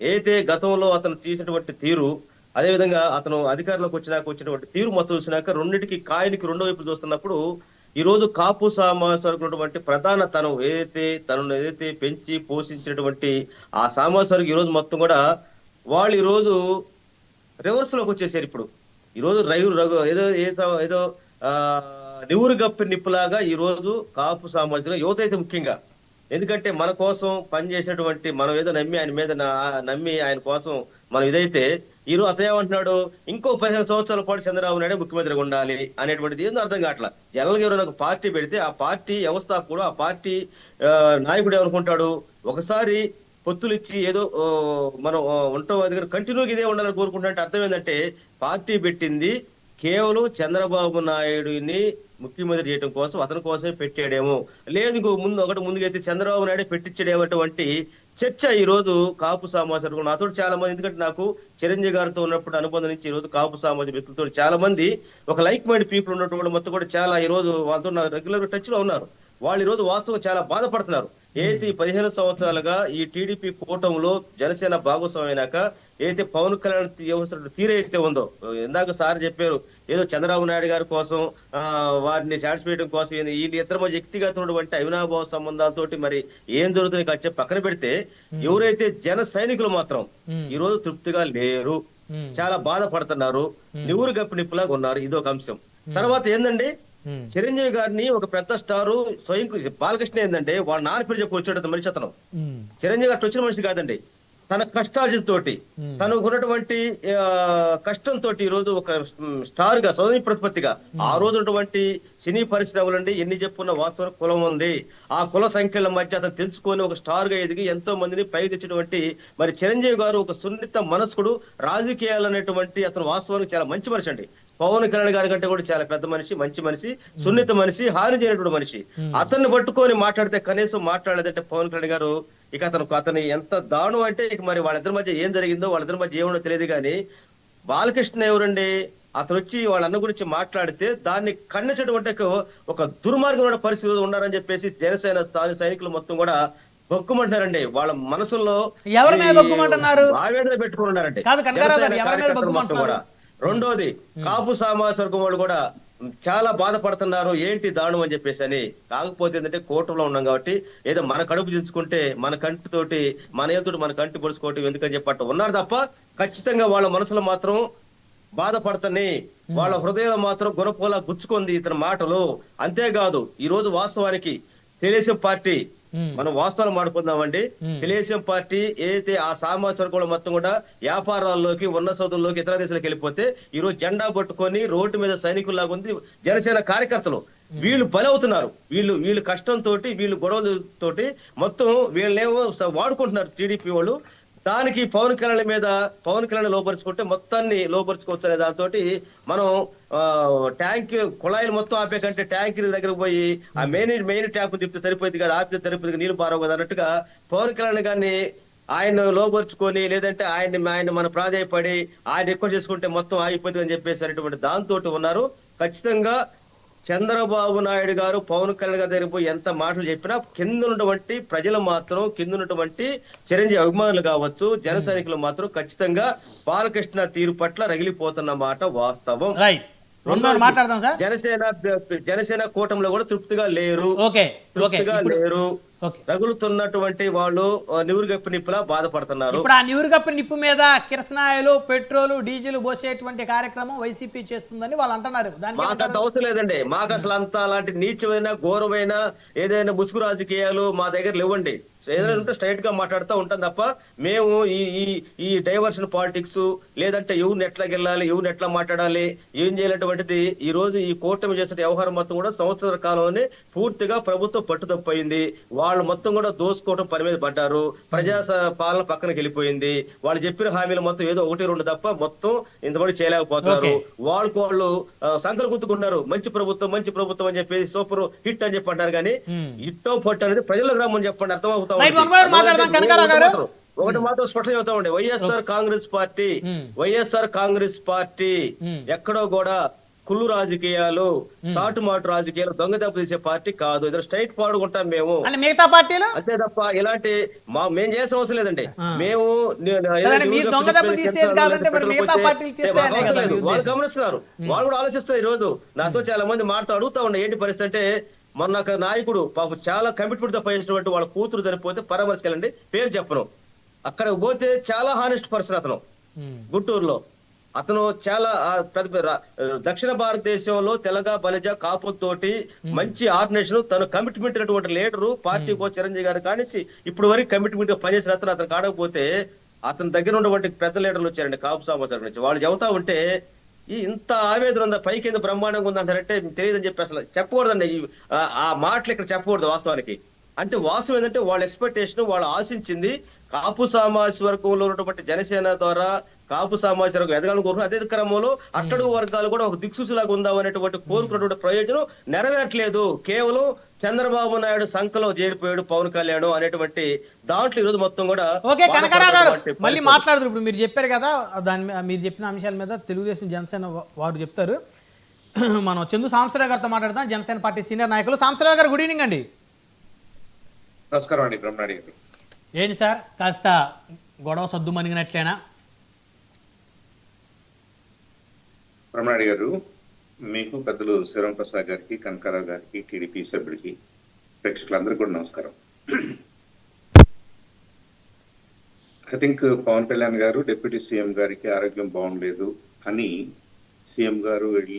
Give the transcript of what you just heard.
ఏదైతే గతంలో అతను చేసినటువంటి తీరు, అదేవిధంగా అతను అధికారంలోకి వచ్చినటువంటి తీరు మొత్తం చూసినాక రెండింటికి కాయనికి రెండో వైపు చూస్తున్నప్పుడు ఈ రోజు కాపు సామాజిక వర్గం ఉన్నటువంటి ప్రధాన తనను ఏదైతే పెంచి పోషించినటువంటి ఆ సామాజిక వర్గం ఈ రోజు మొత్తం కూడా వాళ్ళు ఈ రోజు రివర్స్ లోకి వచ్చేసారు. ఇప్పుడు ఈ రోజు రఘు ఏదో ఏదో ఏదో ఆ నివురు గప్పి నిప్పులాగా ఈ రోజు కాపు సామాజిక యువత అయితే ముఖ్యంగా, ఎందుకంటే మన కోసం పనిచేసినటువంటి మనం ఏదో నమ్మి ఆయన మీద నమ్మి ఆయన కోసం మనం ఇదైతే ఈ రోజు అతను ఏమంటున్నాడు, ఇంకో 15 సంవత్సరాల పాటు చంద్రబాబు నాయుడు ముఖ్యమంత్రిగా ఉండాలి అనేటువంటిది ఏందో అర్థం కావట్లా. జనరల్గా ఎవరైనా ఒక పార్టీ పెడితే ఆ పార్టీ వ్యవస్థాపకుడు ఆ పార్టీ నాయకుడు ఏమనుకుంటాడు, ఒకసారి పొత్తులు ఇచ్చి ఏదో మనం ఉంటాం దగ్గర కంటిన్యూగా ఇదే ఉండాలని కోరుకుంటున్నట్టు అర్థం ఏంటంటే పార్టీ పెట్టింది కేవలం చంద్రబాబు నాయుడిని ముఖ్యమంత్రి చేయడం కోసం, అతని కోసమే పెట్టాడేమో, లేదు ముందుకైతే చంద్రబాబు నాయుడు పెట్టించాడేమటువంటి చర్చ ఈ రోజు కాపు సామాజిక నాతో చాలా మంది, ఎందుకంటే నాకు చిరంజీవి గారితో ఉన్నప్పుడు అనుబంధం నుంచి ఈ రోజు కాపు సామాజిక వ్యక్తులతో చాలా మంది ఒక లైక్ మైండ్ పీపుల్ ఉన్నటువంటి మొత్తం కూడా చాలా ఈ రోజు వాళ్ళతో నా రెగ్యులర్ టచ్ లో ఉన్నారు. వాళ్ళు ఈ రోజు వాస్తవం చాలా బాధపడుతున్నారు. ఏదైతే 15 సంవత్సరాలుగా ఈ టీడీపీ కూటమిలో జనసేన భాగస్వామైనాక ఏదైతే పవన్ కళ్యాణ్ వ్యవస్థ తీరైతే ఉందో, ఇందాక సార్ చెప్పారు ఏదో చంద్రబాబు నాయుడు గారి కోసం వారిని సాటిస్ఫైయడం కోసం వీళ్ళు ఇద్దరు వ్యక్తిగతమైనటువంటి అవినాభావ సంబంధాలతో మరి ఏం జరుగుతుంది కాదు పక్కన పెడితే, ఎవరైతే జన సైనికులు మాత్రం ఈ రోజు తృప్తిగా లేరు, చాలా బాధపడుతున్నారు, నివురు గప్పి నిప్పులాగా ఉన్నారు. ఇదొక అంశం. తర్వాత ఏందండి, చిరంజీవి గారిని ఒక పెద్ద స్టారు స్వయం బాలకృష్ణ ఏంటంటే వాళ్ళ నాన్న పేరు చెప్పి వచ్చాడు మనిషి అతను. చిరంజీవి గారు వచ్చిన మనిషి కాదండి, తన కష్టార్జనతోటి తనకు ఉన్నటువంటి కష్టంతో ఈ రోజు ఒక స్టార్ గా స్వయం ప్రతిపత్తిగా ఆ రోజు ఉన్నటువంటి సినీ పరిశ్రమలండి ఎన్ని చెప్పుకున్న వాస్తవ కులం ఉంది, ఆ కుల సంఖ్యల మధ్య అతను తెలుసుకొని ఒక స్టార్ గా ఎదిగి ఎంతో మందిని పైకి తెచ్చినటువంటి మరి చిరంజీవి గారు ఒక సున్నిత మనస్కుడు, రాజకీయాలు అనేటువంటి అతను వాస్తవానికి చాలా మంచి మనిషి అండి. పవన్ కళ్యాణ్ గారి కంటే కూడా చాలా పెద్ద మనిషి, మంచి మనిషి, సున్నిత మనిషి, హాని చేయనటువంటి మనిషి. అతన్ని పట్టుకొని మాట్లాడితే కనీసం మాట్లాడలేదంటే పవన్ కళ్యాణ్ గారు ఇక అతను ఎంత దారుణం అంటే ఇక మరి వాళ్ళిద్దరి మధ్య ఏం జరిగిందో వాళ్ళిద్దరి మధ్య ఏమో తెలియదు. కానీ బాలకృష్ణ ఎవరండి, అతను వచ్చి వాళ్ళ అన్న గురించి మాట్లాడితే దాన్ని ఖండించడం ఒక దుర్మార్గమైన పరిస్థితి ఉన్నారని చెప్పేసి జనసేన సైనికులు మొత్తం కూడా బొక్కుమంటున్నారండి. వాళ్ళ మనసులో ఆవేదన పెట్టుకున్నారండి కూడా. రెండోది కాపు సామాజిక వర్గం వాళ్ళు కూడా చాలా బాధపడుతున్నారు, ఏంటి దారుణం అని చెప్పేసి అని. కాకపోతే ఏంటంటే కూటమిలో ఉన్నాం కాబట్టి ఏదో మన కడుపు తీసుకుంటే మన కంటితోటి మన ఏతోటి మన కంటి పొడుచుకోవటం ఎందుకని చెప్పట్టు ఉన్నారు తప్ప ఖచ్చితంగా వాళ్ళ మనసులో మాత్రం బాధపడతని, వాళ్ళ హృదయం మాత్రం గుణపోలా గుచ్చుకుంది ఇతని మాటలు. అంతేకాదు ఈ రోజు వాస్తవానికి తెలుగుదేశం పార్టీ, మనం వాస్తవాలు మాడుకుందామండి, తెలుగుదేశం పార్టీ ఏదైతే ఆ సామాజిక వర్గంలో మొత్తం కూడా వ్యాపారాల్లోకి ఉన్న సౌదుల్లోకి ఇతర దేశాలకు వెళ్ళిపోతే ఈ రోజు జెండా పట్టుకొని రోడ్డు మీద సైనికుల్లాగా ఉంది జనసేన కార్యకర్తలు. వీళ్ళు బలవుతున్నారు, వీళ్ళు కష్టంతో వీళ్ళు గొడవలతోటి మొత్తం వీళ్ళేమో వాడుకుంటున్నారు టీడీపీ వాళ్ళు. దానికి పవన్ కళ్యాణ్ లోపరుచుకుంటే మొత్తాన్ని లోపరుచుకోవచ్చు అనే దాంతో మనం ట్యాంక్ కుళాయిలు మొత్తం ఆపే కంటే ట్యాంక్ దగ్గరకు పోయి ఆ మెయిన్ ట్యాంక్ తిప్పితే సరిపోయింది కదా, ఆపితే సరిపోయింది, నీళ్లు పారవు కదా అన్నట్టుగా పవన్ కళ్యాణ్ గారిని ఆయన లోపరుచుకొని లేదంటే ఆయన మన ప్రాధాయపడి ఆయన రిక్వెస్ట్ చేసుకుంటే మొత్తం ఆగిపోతుంది అని చెప్పేసి దాంతో ఉన్నారు. ఖచ్చితంగా చంద్రబాబు నాయుడు గారు పవన్ కళ్యాణ్ గారి దగ్గర పోయి ఎంత మాటలు చెప్పినా కింద ఉన్నటువంటి ప్రజలు మాత్రం, కింద ఉన్నటువంటి చిరంజీవి అభిమానులు కావచ్చు, జన సైనికులు మాత్రం ఖచ్చితంగా బాలకృష్ణ తీరు పట్ల రగిలిపోతున్న మాట వాస్తవం. జనసేన కూటమిలో కూడా తృప్తిగా లేరు, రగులుతున్నటువంటి వాళ్ళు నివురుగప్పి నిప్పులా బాధపడుతున్నారు. ఇప్పుడు ఆ నివురుగప్పి నిప్పు మీద కిరసనాయలు, పెట్రోలు, డీజిల్ పోసేటువంటి కార్యక్రమం వైసీపీ చేస్తుందని వాళ్ళు అంటున్నారు. మాకు అంత అవసరం లేదండి, మాకు అసలు అంత అలాంటి నీచమైన ఘోరమైన ఏదైనా ముసుగు రాజకీయాలు మా దగ్గర లేవండి. ఏదైనా ఉంటే స్ట్రైట్ గా మాట్లాడుతూ ఉంటాం తప్ప మేము ఈ డైవర్షన్ పాలిటిక్స్ లేదంటే ఎవరిని ఎట్లా గెలాలి, ఎవరిని ఎట్లా మాట్లాడాలి, ఏం చేయాలటువంటిది ఈ రోజు ఈ కూటమి చేసిన వ్యవహారం మొత్తం కూడా సంవత్సర కాలంలోనే పూర్తిగా ప్రభుత్వం పట్టుదప్పయింది. వాళ్ళు మొత్తం కూడా దోసుకోవడం పని మీద పడ్డారు, ప్రజా పాలన పక్కనకి వెళ్ళిపోయింది. వాళ్ళు చెప్పిన హామీలు మొత్తం ఏదో 1-2 తప్ప మొత్తం ఇంతమంది చేయలేకపోతున్నారు. వాళ్ళు సంకలు గుర్తుకుంటున్నారు మంచి ప్రభుత్వం అని చెప్పి సూపర్ హిట్ అని చెప్పి అంటారు. కానీ హిట్టో పొట్టు అనేది ప్రజలకు రమ్మని చెప్పండి, అర్థమవుతుంది. ఒకటి మాత్రం స్పష్టం చెబుతా ఉండే, వైఎస్ఆర్ కాంగ్రెస్ పార్టీ ఎక్కడో కూడా కుళ్ళు రాజకీయాలు, సాటుమాటు రాజకీయాలు, దొంగ దెబ్బ తీసే పార్టీ కాదు. ఇద్దరు స్ట్రైట్ ఫార్వర్డ్ ఉంటాం మేము. అంటే మిగతా పార్టీలు అంతే తప్ప ఇలాంటి మేము చేసిన అవసరం లేదండి. మేము కదండి, మీరు దొంగ దెబ్బ తీసేది కాదంటే మరి మిగతా పార్టీలు తీస్తాయనే కదా మీ వాళ్ళు ఉద్దేశం. గమనిస్తున్నారు, వాళ్ళు కూడా ఆలోచిస్తారు. ఈ రోజు నాతో చాలా మంది మాట్లాడుతూ అడుగుతా ఉన్నా ఏంటి పరిస్థితి అంటే, మొన్న ఒక నాయకుడు పాపం చాలా కమిట్మెంట్ తో పనిచేసినటువంటి వాళ్ళ కూతురు చనిపోతే పరామర్శకెళ్ళండి, పేరు చెప్పను, అక్కడ పోతే చాలా హానెస్ట్ పర్సన్ అతను, గుంటూరులో. అతను చాలా దక్షిణ భారతదేశంలో తెలగ బలిజ కాపులతోటి మంచి ఆర్గనైజేషన్, తను కమిట్మెంట్ అయినటువంటి లీడరు, పార్టీ కో చిరంజీవి గారు కానించి ఇప్పుడు వరకు కమిట్మెంట్ గా పనిచేసిన అతను కాడకపోతే అతని దగ్గర ఉన్నటువంటి పెద్ద లీడర్లు వచ్చారండి కాపు సమాచారం నుంచి. వాళ్ళు చెబుతా ఉంటే ఇంత ఆవేదన ఉందా, పైకి ఎంత బ్రహ్మాండంగా ఉందంటారంటే తెలియదని చెప్పి అసలు చెప్పకూడదండి. ఆ మాటలు ఇక్కడ చెప్పకూడదు వాస్తవానికి. అంటే వాస్తవం ఏంటంటే వాళ్ళ ఎక్స్పెక్టేషన్, వాళ్ళు ఆశించింది కాపు సామాజిక వర్గంలో ఉన్నటువంటి జనసేన ద్వారా కాపు సామాజిక వర్గం ఎదగాలని కోరుకున్నారు. అదే క్రమంలో అట్టడుగు వర్గాలు కూడా ఒక దిక్సూచిలాగా ఉందాం అనేటువంటి కోరుకున్నటువంటి ప్రయోజనం నెరవేరట్లేదు. కేవలం చంద్రబాబు నాయుడు సంఖలో చేరిపోయాడు పవన్ కళ్యాణ్ అనేటువంటి దాంట్లో ఈరోజు మొత్తం కూడా. ఓకే కనకరావు గారు మళ్ళీ మాట్లాడదు. ఇప్పుడు మీరు చెప్పారు కదా, మీరు చెప్పిన అంశాల మీద తెలుగుదేశం జనసేన వారు చెప్తారు. మనం చందు సాంబశివరావు గారితో మాట్లాడదాం, జనసేన పార్టీ సీనియర్ నాయకులు. సాంబశివరావు గారు గుడ్ ఈవినింగ్ అండి. నమస్కారం అండి బ్రహ్మనాయుడు గారు. ఏంటి సార్ కాస్త గొడవ సద్దు మణిగినట్లేనా? బ్రహ్మనాయుడు గారు, మీకు పెద్దలు శివరాం ప్రసాద్ గారికి, కనకారావు గారికి, టీడీపీ సభ్యుడికి, ప్రేక్షకులందరికీ కూడా నమస్కారం. ఐ థింక్ పవన్ కళ్యాణ్ గారు డిప్యూటీ సీఎం గారికి ఆరోగ్యం బాగుండలేదు అని సీఎం గారు వెళ్ళి